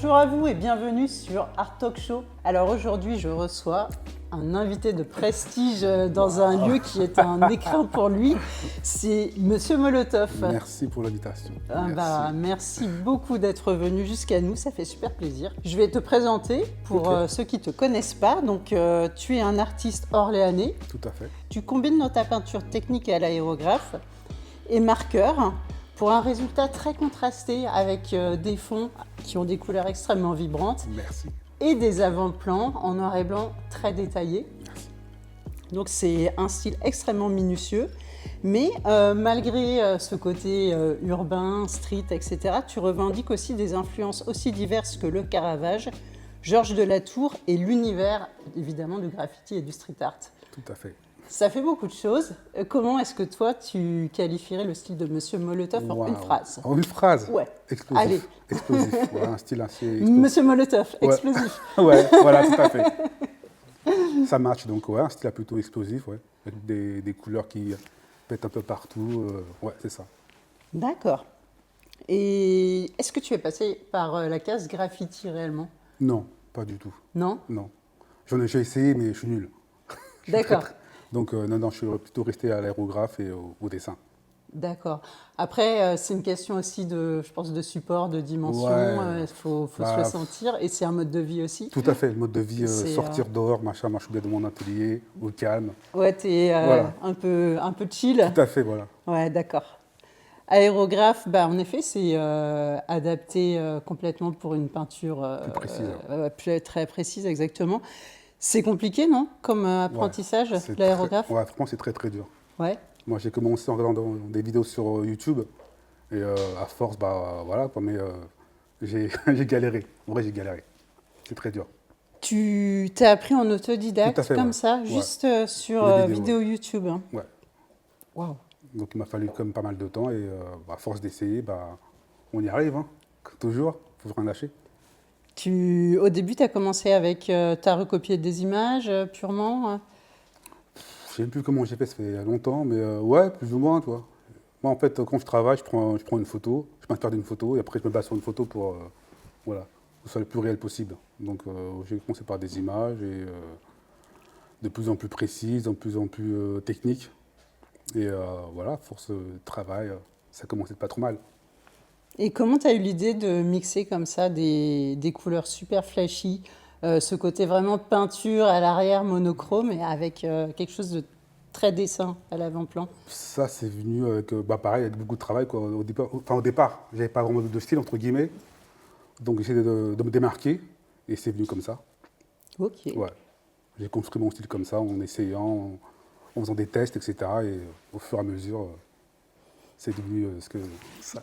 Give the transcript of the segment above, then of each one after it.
Bonjour à vous et bienvenue sur Art Talk Show. Alors aujourd'hui, je reçois un invité de prestige dans un lieu qui est un écrin pour lui. C'est Monsieur Molotov. Merci pour l'invitation. Merci beaucoup d'être venu jusqu'à nous, ça fait super plaisir. Je vais te présenter pour ceux qui ne te connaissent pas. Donc, tu es un artiste orléanais. Tout à fait. Tu combines dans ta peinture technique à l'aérographe et marqueur pour un résultat très contrasté avec des fonds qui ont des couleurs extrêmement vibrantes. Merci. Et des avant-plans en noir et blanc très détaillés. Merci. Donc c'est un style extrêmement minutieux, mais malgré ce côté urbain, street, etc., tu revendiques aussi des influences aussi diverses que le Caravage, Georges de la Tour et l'univers évidemment du graffiti et du street art. Tout à fait. Ça fait beaucoup de choses. Comment est-ce que toi tu qualifierais le style de Monsieur Molotov en une phrase? En une phrase? Ouais. Explosif. Allez. Explosif. Ouais, un style assez explosif. Monsieur Molotov, explosif. Ouais, voilà, tout à fait. Ça match donc, ouais, un style plutôt explosif, ouais. Avec des couleurs qui pètent un peu partout. Ouais, c'est ça. D'accord. Et est-ce que tu es passé par la case graffiti réellement? Non, pas du tout. Non? Non. J'ai essayé, mais je suis nul. D'accord. Donc, non, je suis plutôt resté à l'aérographe et au dessin. D'accord. Après, c'est une question aussi de, je pense, de support, de dimension. Ouais. Il faut se le sentir. Et c'est un mode de vie aussi. Tout à fait, le mode de vie, sortir dehors, machin, moi je suis bien de mon atelier, au calme. Ouais, tu es Voilà. un peu chill. Tout à fait, voilà. Ouais, d'accord. Aérographe, en effet, c'est adapté complètement pour une peinture plus précise. très précise, exactement. C'est compliqué, non, comme apprentissage, l'aérographe? Franchement, c'est très très dur. Ouais. Moi, j'ai commencé en regardant des vidéos sur YouTube et à force, voilà, quoi, mais j'ai galéré. En vrai, j'ai galéré. C'est très dur. Tu t'es appris en autodidacte, Tout à fait, comme ouais. ça, Ouais. juste sur Les vidéo YouTube, hein. Ouais. Waouh. Donc, il m'a fallu quand même pas mal de temps et à force d'essayer, on y arrive, hein. Toujours, il faut rien lâcher. Au début, tu as commencé avec, tu as recopié des images purement? Je sais même plus comment j'ai fait, ça fait longtemps, mais ouais, plus ou moins, toi. Moi, en fait, quand je travaille, je prends une photo, je m'inspire d'une photo, et après, je me base sur une photo pour, voilà, que ce soit le plus réel possible. Donc, j'ai commencé par des images, et de plus en plus précises, de plus en plus techniques. Et voilà, à force de travail, ça commençait pas trop mal. Et comment tu as eu l'idée de mixer comme ça des couleurs super flashy, ce côté vraiment peinture à l'arrière, monochrome, et avec quelque chose de très dessin à l'avant-plan? Ça, c'est venu avec, pareil, avec beaucoup de travail, quoi. Au départ, j'avais pas vraiment de style, entre guillemets. Donc, j'essayais de me démarquer, et c'est venu comme ça. Ok. Ouais. J'ai construit mon style comme ça, en essayant, en faisant des tests, etc. Et au fur et à mesure, c'est devenu ce que ça.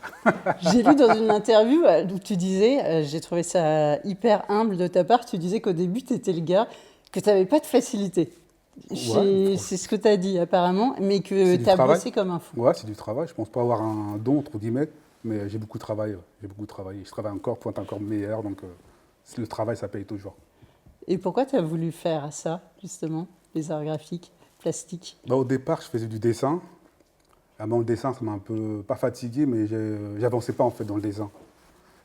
J'ai lu dans une interview où tu disais, j'ai trouvé ça hyper humble de ta part, tu disais qu'au début, tu étais le gars, que tu n'avais pas de facilité. Ouais, C'est ce que tu as dit apparemment, mais que tu as bossé comme un fou. Ouais, c'est du travail. Je pense pas avoir un don, entre guillemets, mais j'ai beaucoup travaillé. J'ai beaucoup travaillé. Je travaille encore pour être encore meilleur, donc le travail, ça paye toujours. Et pourquoi tu as voulu faire ça, justement, les arts graphiques, plastiques? Au départ, je faisais du dessin. Avant le dessin, ça m'a un peu, pas fatigué, mais j'avançais pas en fait dans le dessin.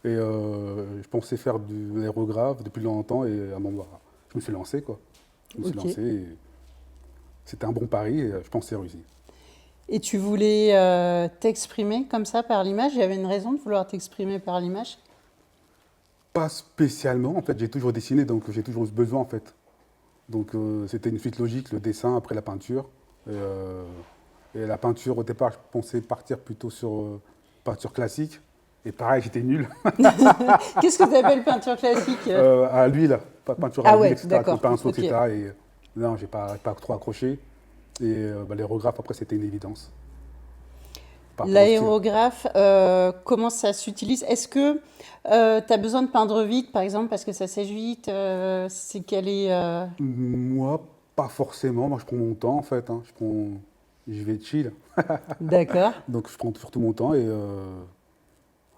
Et je pensais faire de l'aérographe depuis longtemps et à un moment, je me suis lancé, quoi. Je me suis lancé et c'était un bon pari et je pense que c'est réussi. Et tu voulais t'exprimer comme ça par l'image? Il y avait une raison de vouloir t'exprimer par l'image? Pas spécialement, en fait, j'ai toujours dessiné, donc j'ai toujours eu ce besoin, en fait. Donc c'était une suite logique, le dessin après la peinture. Et la peinture, au départ, je pensais partir plutôt sur peinture classique. Et pareil, j'étais nul. Qu'est-ce que tu appelles peinture classique? À l'huile, pas peinture à l'huile, etc. D'accord. Pinceau, etc. Et non, j'ai pas trop accroché. Et l'aérographe, après, c'était une évidence. L'aérographe, comment ça s'utilise? Est-ce que tu as besoin de peindre vite, par exemple, parce que ça sèche vite? C'est quel est... Moi, pas forcément. Moi, je prends mon temps, en fait. Hein. Je vais chill. D'accord. Donc, je prends surtout mon temps. Et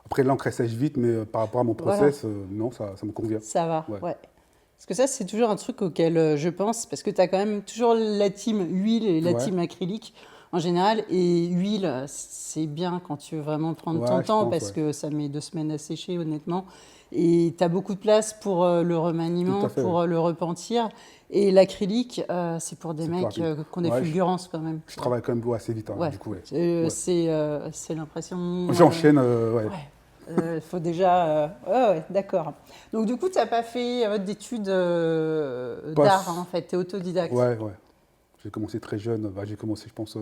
après, l'encre, elle sèche vite, mais par rapport à mon process, non, ça me convient. Ça va, ouais. Parce que ça, c'est toujours un truc auquel je pense, parce que tu as quand même toujours la team huile et la team acrylique. en général. Et huile, c'est bien quand tu veux vraiment prendre Ouais, ton je temps pense, parce ouais. que ça met 2 semaines à sécher, honnêtement. Et tu as beaucoup de place pour le Tout remaniement, à fait, ouais. pour le repentir. Et l'acrylique, c'est pour des C'est plus mecs rapide. qui ont des Ouais, fulgurances quand même. je Tu vois. travaille quand même assez vite, hein, Ouais, du coup, ouais. c'est Ouais. c'est l'impression. J'enchaîne, ouais. Ouais, il faut déjà. Ouais, ouais, d'accord. Donc, du coup, tu n'as pas fait d'études d'art, hein, en Passe. fait, tu es autodidacte. Ouais, ouais. J'ai commencé très jeune. Bah, j'ai commencé, je pense,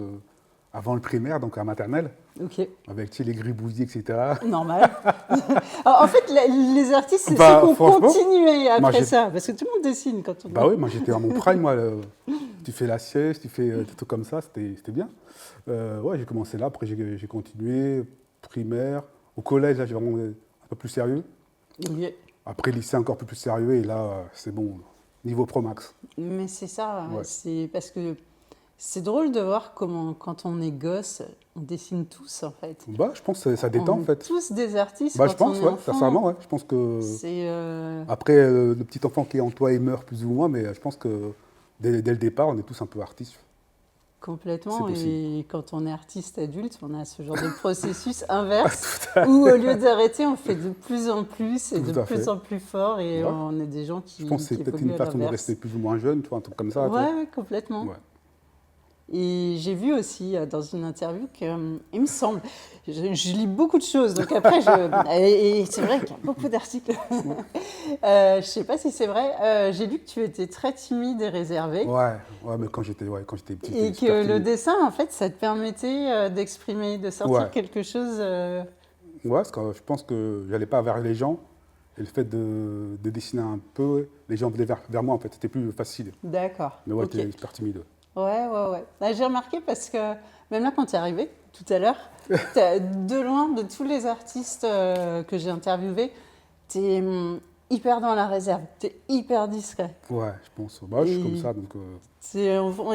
avant le primaire, donc à maternelle, Ok, avec tu sais, les gribouillis, etc. normal. Alors, en fait, les artistes, c'est ceux qui Bah, ont franchement, continué moi, après j'ai... ça, parce que tout le monde dessine quand on Bah est. oui, moi, j'étais à mon prime, moi. Tu fais la sieste, tu fais des trucs comme ça, c'était bien. Ouais, j'ai commencé là, après, j'ai continué, primaire. Au collège, là, j'ai vraiment un peu plus sérieux. Ok. Après, lycée, encore plus sérieux, et là, c'est bon, niveau pro max. Mais c'est ça, Ouais. c'est parce que c'est drôle de voir comment, quand on est gosse, on dessine tous, en fait. Bah, je pense que ça détend, On en est fait. tous des artistes Bah, je quand on pense, est ouais, enfant. sincèrement, ouais. Je pense que... C'est. Après, le petit enfant qui est en toi, il meurt plus ou moins, mais je pense que dès le départ, on est tous un peu artistes. C'est Complètement, possible. et quand on est artiste adulte, on a ce genre de processus inverse où au lieu d'arrêter, on fait de plus en plus et de Tout à plus fait. en plus fort et Ouais. on est des gens Je pense que c'est qui peut-être évoluent une à façon de rester l'inverse. plus ou moins jeune, tu vois, un truc comme ça, tu vois. Ouais, ouais, complètement. Ouais. Et j'ai vu aussi dans une interview que, il me semble, je lis beaucoup de choses, donc après, et c'est vrai qu'il y a beaucoup d'articles. Je ne sais pas si c'est vrai, j'ai lu que tu étais très timide et réservé. Ouais, ouais, mais quand j'étais petit, j'étais Et super que le timide. dessin, en fait, ça te permettait d'exprimer, de sortir Ouais, quelque chose. ouais, parce que je pense que j'allais pas vers les gens, et le fait de dessiner un peu, les gens venaient vers moi, en fait, c'était plus facile. D'accord, Mais ouais, ok. j'étais super timide. Ouais, ouais, ouais. Là, j'ai remarqué parce que même là, quand tu es arrivé tout à l'heure, de loin, de tous les artistes que j'ai interviewés, tu es hyper dans la réserve, tu es hyper discret. Ouais, je pense. Bah, je suis comme Et ça, donc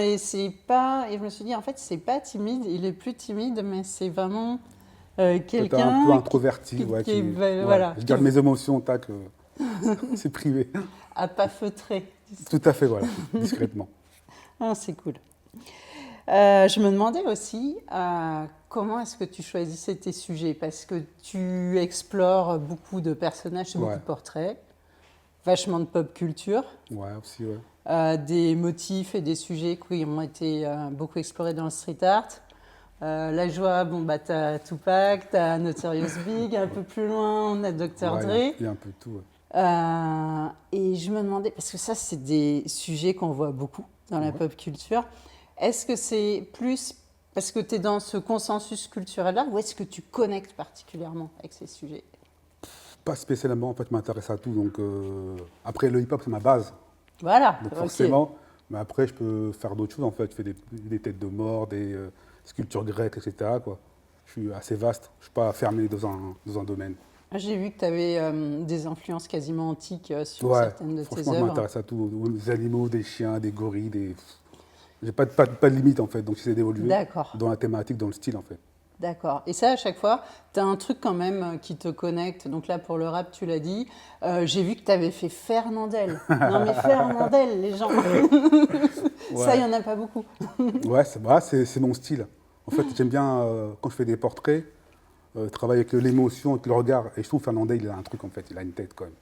et c'est pas. Et je me suis dit, en fait, c'est pas timide, il est plus timide, mais c'est vraiment peut-être un peu quelqu'un introverti, ouais, qui est. ouais. Voilà, Je qui garde mes émotions, tac, c'est privé. a pas feutré. Tout à fait, voilà, discrètement. Ah, c'est cool. Je me demandais aussi comment est-ce que tu choisissais tes sujets parce que tu explores beaucoup de personnages, c'est beaucoup Ouais, de portraits, vachement de pop culture, ouais, aussi, ouais. des motifs et des sujets qui ont été beaucoup explorés dans le street art. La joie, bon, bah, t'as Tupac, t'as Notorious Big, un peu plus loin, on a Dr. Ouais, Dre. il y a un peu de tout, ouais. Et je me demandais, parce que ça, c'est des sujets qu'on voit beaucoup dans la Ouais. pop culture, est-ce que c'est plus parce que tu es dans ce consensus culturel-là ou est-ce que tu connectes particulièrement avec ces sujets? Pas spécialement, en fait, je m'intéresse à tout. Donc, après, le hip-hop, c'est ma base. Voilà, Donc, ok. forcément, mais après, je peux faire d'autres choses, en fait. Je fais des têtes de mort, des sculptures grecques, etc., quoi. Je suis assez vaste. Je ne suis pas fermé dans un domaine. J'ai vu que tu avais des influences quasiment antiques sur Ouais, certaines de tes franchement, je œuvres. m'intéresse à tout. Des animaux, des chiens, des gorilles, des... J'ai pas de limite, en fait. Donc, j'essaie d'évoluer D'accord, dans la thématique, dans le style, en fait. d'accord. Et ça, à chaque fois, tu as un truc quand même qui te connecte. Donc là, pour le rap, tu l'as dit. J'ai vu que tu avais fait Fernandel. Non, mais Fernandel, les gens. Ça, il Ouais, n'y en a pas beaucoup. ouais, c'est mon style. En fait, j'aime bien, quand je fais des portraits, travailler avec l'émotion, avec le regard. Et je trouve Fernandel, il a un truc, en fait. Il a une tête, quand même.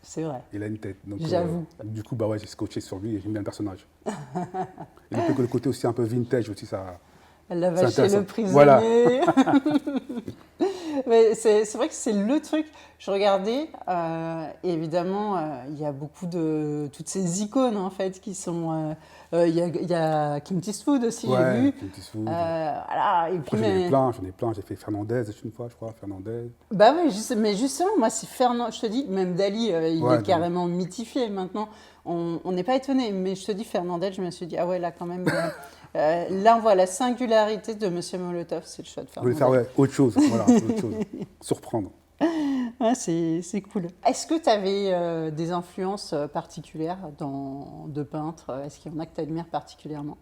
C'est vrai, Il a une tête. Donc, j'avoue. du coup, bah ouais, j'ai scotché sur lui et j'aime bien le personnage. Et le côté aussi un peu vintage aussi, Elle l'a c'est vaché le intéressant. Voilà. prisonnier. Mais c'est vrai que c'est le truc. Je regardais, et évidemment, il y a beaucoup de toutes ces icônes en fait qui sont. Il y a Clint Eastwood aussi, j'ai Ouais, vu. Clint Eastwood. Voilà, et puis Après, mais, j'en ai plein. J'ai fait Fernandez une fois, je crois, Fernandez. bah ouais, mais justement, moi c'est Fernand. Je te dis, même Dali, il Ouais, est carrément mythifié maintenant. On n'est pas étonné, mais je te dis Fernandel, je me suis dit ah ouais là quand même. Là on voit la singularité de Monsieur Molotov, c'est le choix de Je voulais faire Fernandel. autre chose, voilà, autre chose. Surprendre. Ouais, c'est cool. Est-ce que tu avais des influences particulières de peintres? Est-ce qu'il y en a que tu admires particulièrement?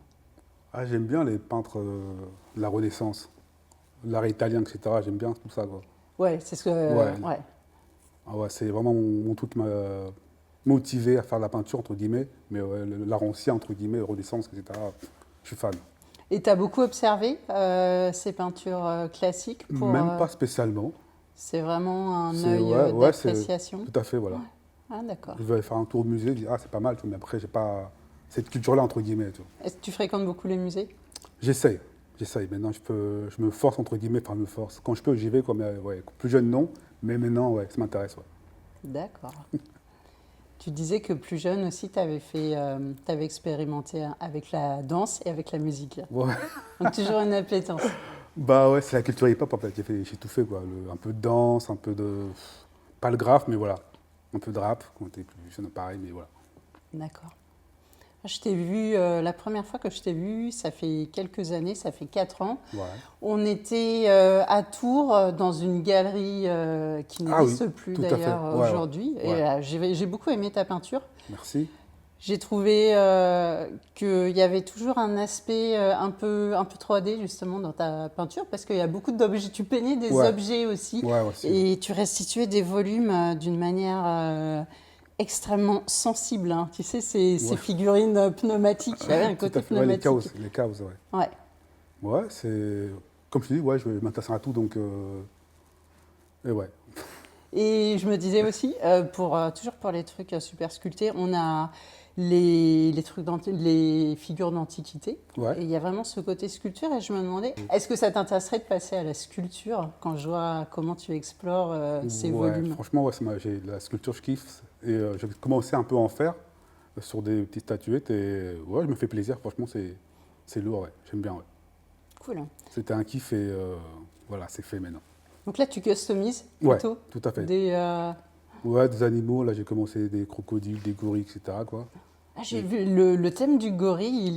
Ah, j'aime bien les peintres de la Renaissance, l'art italien, etc. J'aime bien tout ça, quoi. Ouais, c'est ce que. Ouais, Ouais. ah ouais, c'est vraiment mon truc qui m'a motivé à faire de la peinture, entre guillemets. Mais ouais, l'art ancien, entre guillemets, Renaissance, etc. Je suis fan. Et tu as beaucoup observé ces peintures classiques pour, Même pas spécialement. c'est vraiment un C'est œil ouais, c'est d'appréciation. tout à fait, voilà. Ah, d'accord. Je vais aller faire un tour au musée, je dis, ah, c'est pas mal, tu vois, mais après, j'ai pas cette culture-là, entre guillemets, tu vois. Est-ce que tu fréquentes beaucoup les musées? J'essaye, j'essaye. Maintenant, je me force, entre guillemets, enfin, je me force. Quand je peux, j'y vais, quoi, mais ouais, plus jeune, non. Mais maintenant, ouais, ça m'intéresse, ouais. D'accord. Tu disais que plus jeune aussi, tu avais t'avais expérimenté avec la danse et avec la musique. Ouais. Donc toujours une appétence. Bah ouais, c'est la culture hip-hop, en fait. J'ai tout fait, quoi. Un peu de danse, un peu de... Pas le graphe, mais voilà. Un peu de rap, quand t'es plus jeune, pareil, mais voilà. D'accord. Je t'ai vu, la première fois que je t'ai vu, ça fait quelques années, ça fait 4 ans. Ouais. On était à Tours, dans une galerie qui Ah oui, n'existe plus tout à fait. d'ailleurs Ouais, ouais. aujourd'hui. Et Ouais. j'ai beaucoup aimé ta peinture. Merci. J'ai trouvé qu'il y avait toujours un aspect un peu 3D justement dans ta peinture parce qu'il y a beaucoup d'objets. Tu peignais des Ouais. objets aussi Ouais, aussi. et tu restituais des volumes d'une manière extrêmement sensible. Hein. Tu sais, ces Ouais. figurines pneumatiques, il y avait un Tout côté à fait. Ouais, les pneumatique. chaos, ouais. Ouais. Ouais, c'est... Comme je te dis, ouais, je m'intéresse à tout, donc... Et ouais. Et je me disais aussi, toujours pour les trucs super sculptés, on a les trucs les figures d'antiquité. Ouais. Et il y a vraiment ce côté sculpture. Et je me demandais, est-ce que ça t'intéresserait de passer à la sculpture quand je vois comment tu explores ces Ouais, volumes? franchement, ouais, j'ai la sculpture, je kiffe. Et j'ai commencé un peu à en faire sur des petites statuettes. Et ouais, je me fais plaisir. Franchement, c'est lourd, ouais. J'aime bien, ouais. Cool. C'était un kiff et voilà, c'est fait maintenant. Donc là, tu customises Ouais, plutôt tout à fait. des. Ouais, des animaux. Là, j'ai commencé des crocodiles, des gorilles, etc. quoi. Ah, j'ai vu le thème du gorille,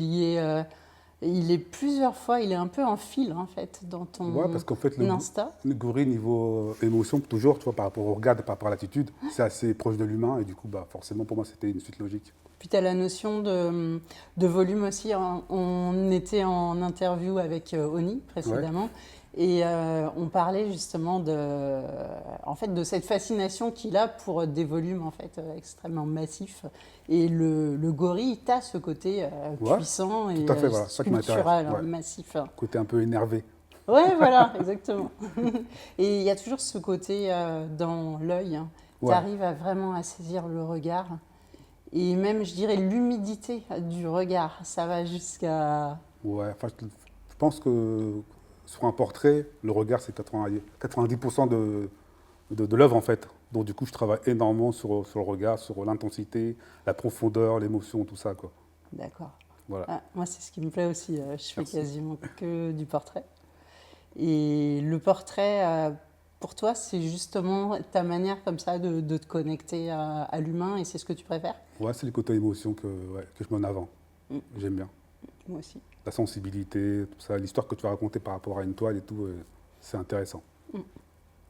il est plusieurs fois, il est un peu en fil en fait dans Ouais, ton parce qu'en fait, Insta. le gorille, niveau émotion, toujours, tu vois, par rapport au regard, par rapport à l'attitude, c'est assez proche de l'humain. Et du coup, bah, forcément, pour moi, c'était une suite logique. Puis tu as la notion de volume aussi. On était en interview avec Oni Ouais, précédemment et on parlait justement en fait, de cette fascination qu'il a pour des volumes en fait, extrêmement massifs. Et le gorille, tu as ce côté ouais, puissant et tout à fait, voilà, ça qui m'intéresse. sculptural, hein, Ouais. massif. Côté un peu énervé. Ouais, voilà, exactement. Et il y a toujours ce côté dans l'œil. Hein. Tu Ouais, arrives à vraiment à saisir le regard. Et même, je dirais, l'humidité du regard. Ça va jusqu'à... ouais. Enfin, je pense que sur un portrait, le regard, c'est 90% de l'œuvre, en fait. Donc, du coup, je travaille énormément sur le regard, sur l'intensité, la profondeur, l'émotion, tout ça, quoi. D'accord. Voilà. Ah, moi, c'est ce qui me plaît aussi. Je fais Merci. quasiment que du portrait. Et le portrait, pour toi, c'est justement ta manière comme ça de te connecter à l'humain et c'est ce que tu préfères? Ouais, c'est le côté émotion ouais, que je mets en avant. Mm. J'aime bien. Moi aussi. La sensibilité, tout ça, l'histoire que tu vas raconter par rapport à une toile et tout, c'est intéressant. Mm.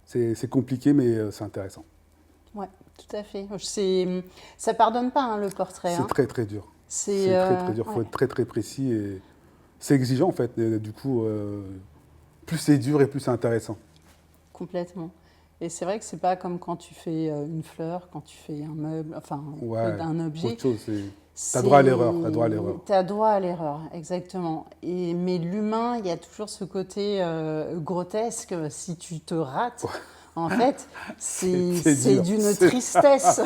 C'est compliqué, mais c'est intéressant. Ouais, tout à fait. Ça pardonne pas hein, le portrait. C'est Hein. très, très dur. C'est C'est très, très dur. Il faut ouais, être très, très précis et c'est exigeant, en fait. Et, du coup, plus c'est dur et plus c'est intéressant. complètement. Et c'est vrai que c'est pas comme quand tu fais une fleur, quand tu fais un meuble, enfin Ouais, un objet. autre chose, t'as droit à l'erreur, t'as droit à l'erreur. Tu as droit à l'erreur, exactement. Mais l'humain, il y a toujours ce côté grotesque. Si tu te rates, en fait, C'est c'est dur. d'une tristesse.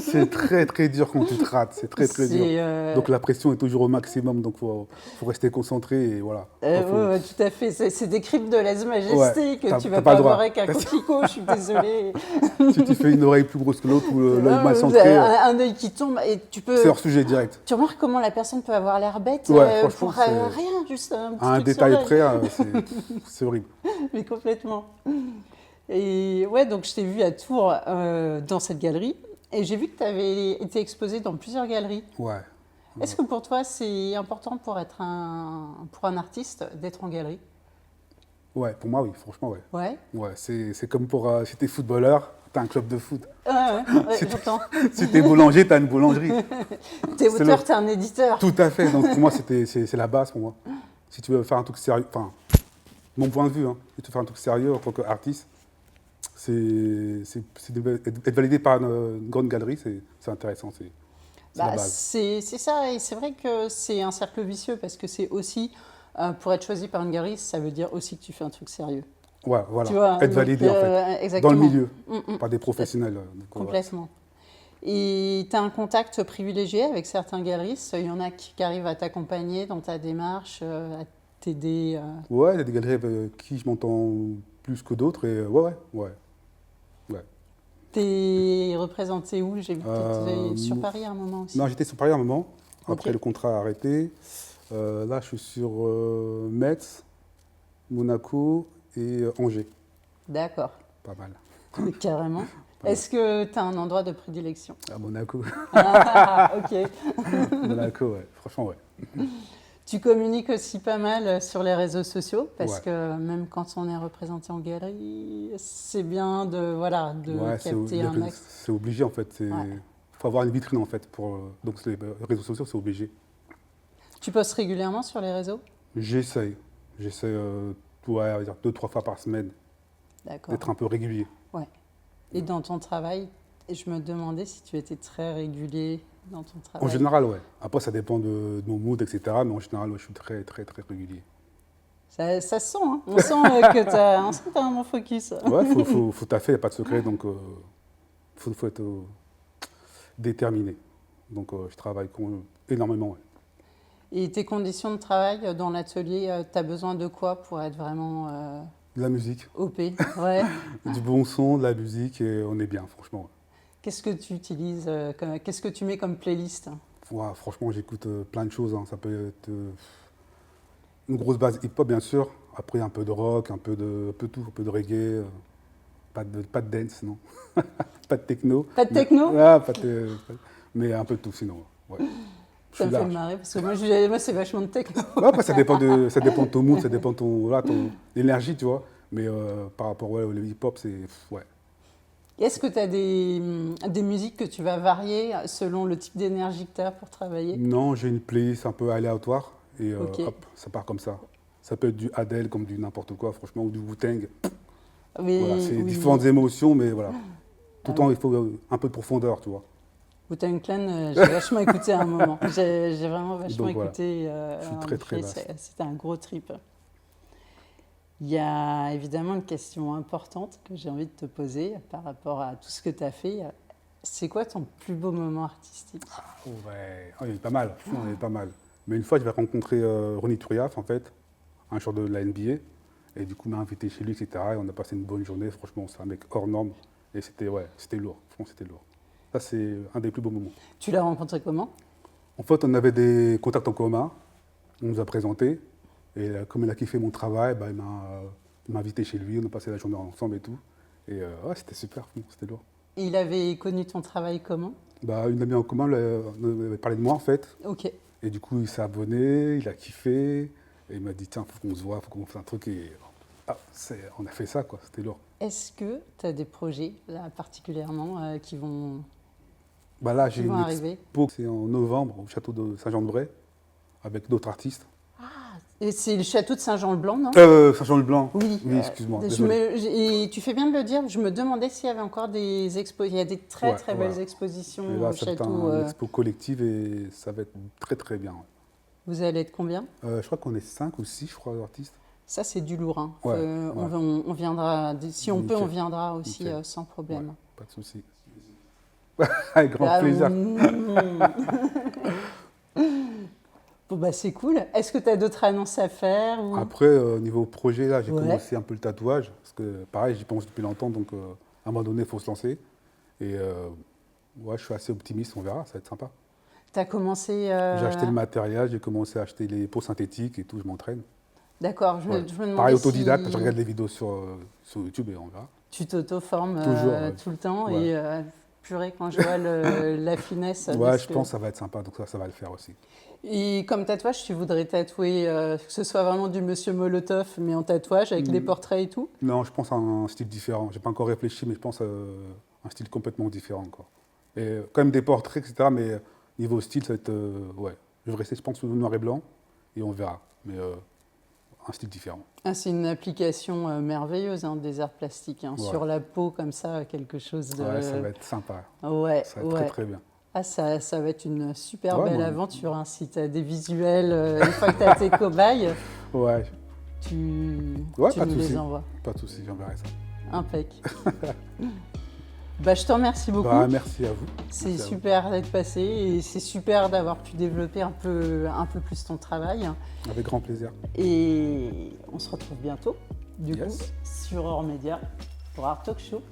C'est très, très dur quand tu te rates. C'est très, très dur. Donc la pression est toujours au maximum, donc faut rester concentré et voilà. Ouais, tout à fait. C'est des crimes de lèse-majesté Ouais, que tu vas t'as pas le droit. avoir avec un coquelicot, je suis désolée. Si tu fais une oreille plus grosse que l'autre ou l'œil mal centré, Un œil qui tombe et c'est hors sujet direct. Tu remarques comment la personne peut avoir l'air bête Ouais, pour franchement, rien, juste un petit à un truc sur détail l'œil. près, c'est horrible. Mais complètement. Et ouais, donc je t'ai vu à Tours dans cette galerie et j'ai vu que tu avais été exposé dans plusieurs galeries. Ouais. Est-ce que pour toi c'est important pour pour un artiste d'être en galerie? Ouais, pour moi, oui, franchement, ouais. Ouais. Ouais, c'est comme pour si t'es footballeur, t'as un club de foot. Ouais, j'entends. Si t'es boulanger, t'as une boulangerie. T'es C'est auteur, t'es un éditeur. Tout à fait. Donc pour moi, c'est la base pour moi. Si tu veux faire un truc sérieux, enfin, mon point de vue, hein, si tu veux faire un truc sérieux en tant qu'artiste, être validé par une grande galerie, c'est intéressant, c'est la base. C'est ça, et c'est vrai que c'est un cercle vicieux parce que c'est aussi Pour être choisi par une galerie, ça veut dire aussi que tu fais un truc sérieux. Ouais, voilà. Tu vois, Être donc, validé, en fait. exactement. Dans le milieu, Mm, mm. par des professionnels. Donc, ouais. Complètement. Et tu as un contact privilégié avec certains galeristes. Il y en a qui arrivent à t'accompagner dans ta démarche, à t'aider. Ouais, il y a des galeries avec qui je m'entends plus que d'autres. Et ouais. T'es représenté où? J'ai vu que tu étais sur Euh, Paris à un moment aussi. Non, j'étais sur Paris un moment. Après, Ok. le contrat a arrêté. Là, je suis sur Metz, Monaco et Angers. D'accord, Pas mal. carrément. Pas mal. Est-ce que tu as un endroit de prédilection? À Monaco. Ah, ok. Monaco, ouais. Franchement, ouais. Tu communiques aussi pas mal sur les réseaux sociaux parce Ouais. que même quand on est représenté en galerie, c'est bien de, voilà, de Ouais, capter un max. c'est obligé, en fait. Il Ouais. faut avoir une vitrine, en fait. Donc, les réseaux sociaux, c'est obligé. Tu postes régulièrement sur les réseaux? J'essaye. J'essaie, ouais, on va dire 2, 3 fois par semaine, D'accord. d'être un peu régulier. Ouais. Et dans ton travail, je me demandais si tu étais très régulier dans ton En travail. général, ouais. Après, ça dépend de mon mood, etc. Mais en général, ouais, je suis très, très, très régulier. Ça se sent, hein. On sent que tu as un bon focus. Ouais, faut taffer, il n'y a pas de secret. Donc, faut être déterminé. Donc, je travaille énormément, ouais. Et tes conditions de travail dans l'atelier, tu as besoin de quoi pour être vraiment De la musique, OP? Ouais. du bon son, de la musique, et on est bien, franchement. Ouais. Qu'est-ce que tu utilises, qu'est-ce que tu mets comme playlist? Ouais, franchement, j'écoute plein de choses, hein. Ça peut être une grosse base hip-hop, bien sûr. Après, un peu de rock, un peu tout, un peu de reggae. Pas de dance, non. Pas de techno. Pas de techno? Ah, mais un peu de tout, sinon. Ouais. Je Ça suis me fait large. marrer parce que moi c'est vachement de techno. Ouais, après, ça dépend de ton mood, ça dépend de ton énergie, tu vois. Mais par rapport au hip-hop, ouais. Est-ce que tu as des musiques que tu vas varier selon le type d'énergie que tu as pour travailler? Non, j'ai une playlist un peu aléatoire et Ok. hop, ça part comme ça. Ça peut être du Adele comme du n'importe quoi, franchement, ou du Wu-Tang. Voilà, Oui, c'est oui. différentes émotions, mais voilà. Tout le Ah temps, oui. il faut un peu de profondeur, tu vois. Wu-Tang Clan, j'ai vachement écouté à un moment. J'ai vraiment vachement Donc voilà, écouté. je suis En très très effet, vaste. c'était un gros trip. Il y a évidemment une question importante que j'ai envie de te poser par rapport à tout ce que tu as fait. C'est quoi ton plus beau moment artistique? Ouais, oh, il y a eu pas mal, franchement, il y a eu pas mal. Mais une fois, je vais rencontrer Ronny Turiaf, en fait, un joueur de la NBA. Et du coup, il m'a invité chez lui, etc. Et on a passé une bonne journée. Franchement, c'est un mec hors norme. Et c'était lourd. Franchement, c'était lourd. Ça, c'est un des plus beaux moments. Tu l'as rencontré comment? En fait, on avait des contacts en commun. On nous a présentés. Et comme il a kiffé mon travail, bah, il m'a invité chez lui. On a passé la journée ensemble et tout. Et ouais, c'était super. C'était lourd. Il avait connu ton travail comment? Bah, une amie en commun lui avait parlé de moi, en fait. Ok. Et du coup, il s'est abonné, il a kiffé. Et il m'a dit, tiens, faut qu'on se voit, faut qu'on fasse un truc. Et on a fait ça, quoi. C'était lourd. Est-ce que tu as des projets là particulièrement qui vont Bah là, j'ai une arriver? expo, c'est en novembre, au château de Saint-Jean-de-Bray, avec d'autres artistes. Et c'est le château de Saint-Jean-le-Blanc, non? Saint-Jean-le-Blanc. Oui. Oui, excuse-moi, désolé. Et tu fais bien de le dire. Je me demandais s'il y avait encore des expos. Il y a des très Ouais, très voilà. belles expositions Et là, au ça va être château. une expo collective et ça va être très très bien. Vous allez être combien? Je crois qu'on est 5 ou 6, je crois, artistes. Ça, c'est du lourd, hein. Ouais, On viendra, si on peut, Nickel. on viendra aussi Nickel. sans problème. Ouais, pas de souci. Avec grand Ah, plaisir. Bon, bah, c'est cool. Est-ce que tu as d'autres annonces à faire ou... Après, niveau projet, là, j'ai Ouais. commencé un peu le tatouage. Parce que, pareil, j'y pense depuis longtemps, donc à un moment donné, il faut se lancer. Et ouais, je suis assez optimiste, on verra, ça va être sympa. Tu as commencé... J'ai acheté le matériel, j'ai commencé à acheter les peaux synthétiques et tout, je m'entraîne. D'accord, je me Ouais. demandais Pareil, autodidacte, si je regarde les vidéos sur YouTube et on verra. tu t'auto-formes Toujours, ouais. tout le temps Ouais. et purée, quand je vois la finesse... de Ouais, ce je que- pense que ça va être sympa, donc ça va le faire aussi. Et comme tatouage, tu voudrais tatouer, que ce soit vraiment du Monsieur Molotov, mais en tatouage, avec des portraits et tout? Non, je pense à un style différent. J'ai pas encore réfléchi, mais je pense à un style complètement différent, quoi. Et quand même des portraits, etc. Mais niveau style, ça va être... ouais. Je vais rester, je pense, sous le noir et blanc et on verra. Mais un style différent. Ah, c'est une application merveilleuse hein, des arts plastiques. Hein. Ouais. Sur la peau, comme ça, quelque chose de... Ouais, ça va être sympa. Ouais, Ça va être ouais. très très bien. Ah, ça va être une super Ouais, belle moi- aventure. Hein, si tu as des visuels, une fois que tu as tes cobayes. Ouais, tu pas de nous les souci. envoies. Pas de souci, j'enverrai ça. Impec. Je te remercie beaucoup. Merci à vous. C'est Merci à vous. super d'être passé et c'est super d'avoir pu développer un peu plus ton travail. Avec grand plaisir. Et on se retrouve bientôt, du Yes. coup, sur Hors Média pour Art Talk Show.